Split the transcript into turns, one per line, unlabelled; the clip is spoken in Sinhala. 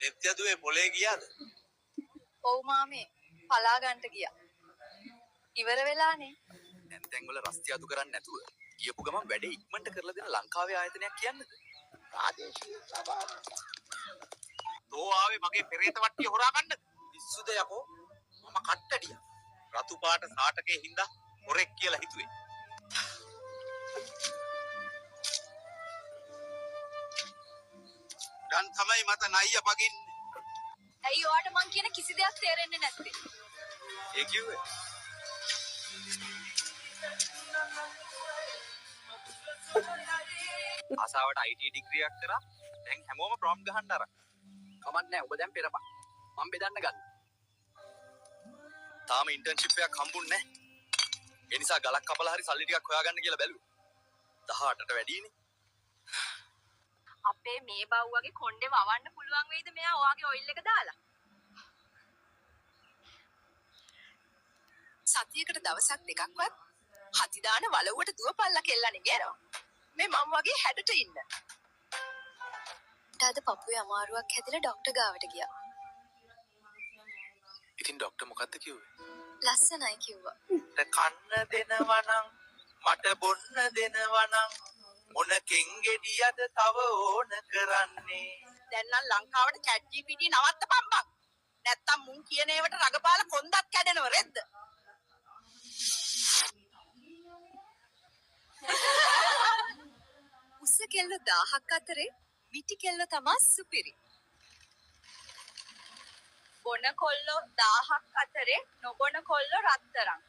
දෙත්‍යදුවේ මොලේ ගියාද?
ඔව් මාමේ පලා ගන්නට ගියා. ඉවර වෙලානේ.
දැන් වල රස්තිය අතු කරන්නේ නැතුව ගියපු ගමන් වැඩේ ඉක්මනට කරලා දෙන ලංකාවේ ආයතනයක් කියන්නද? ආදේශීය සභාව. තෝ ආවේ මගේ පෙරේත වට්ටිය හොරා ගන්නද? පිස්සුද යකෝ? මම කට්ටඩිය. රතු පාට සාටකේ හින්දා හොරෙක් කියලා හිතුවේ. දැන් තමයි මට නයිය බගින්නේ.
ඇයි ඔයාට මං කියන කිසි දෙයක් තේරෙන්නේ නැත්තේ?
ඒ කිව්වේ ආසාවට IT ඩිග්‍රී එකක් කරා. දැන් හැමෝම ප්‍රොම්ප්ට් ගහන්න අර. කමක් නැහැ. ඔබ දැන් පෙරපන්. මම බෙදන්න ගන්න. තාම ඉන්ටර්න්ෂිප් එකක් හම්බුන්නේ නැහැ. ඒ නිසා ගලක් කපලා හරි සල්ලි ටිකක් හොයාගන්න කියලා බැලුවා. 18ට වැඩිනේ.
අපේ මේ බව්වගේ කොණ්ඩේ වවන්න පුළුවන් වෙයිද මෙයා ඔයාගේ ඔයිල් එක දාලා? සතියකට දවසක් දෙකක්වත් හති දාන වලව්වට දුවපල්ලා කෙල්ලනේ ගෑනවා. මේ මම වගේ හැඩට ඉන්න. ඊට අද පපුවේ අමාරුවක් හැදිලා ડોක්ටර් ගාවට ගියා.
ඉතින් ડોක්ටර් මොකද්ද කිව්වේ?
ලස්සනයි කිව්වා.
කන්න දෙනවා නම් මට බොන්න දෙනවා නම් මොන කෙන්ගෙඩියද තව ඕන කරන්නේ?
දැන් නම් ලංකාවට chat GPT නවත්තපන් බං. නැත්තම් මුන් කියන ඒවට රගපාල කොන්දක් කැඩෙනව රෙද්ද? උස කෙල්ල 1000ක් අතරේ මිටි කෙල්ල තමා සුපිරි. බොන කොල්ලෝ 1000ක් අතරේ නොබොන කොල්ලෝ රත්තරන්.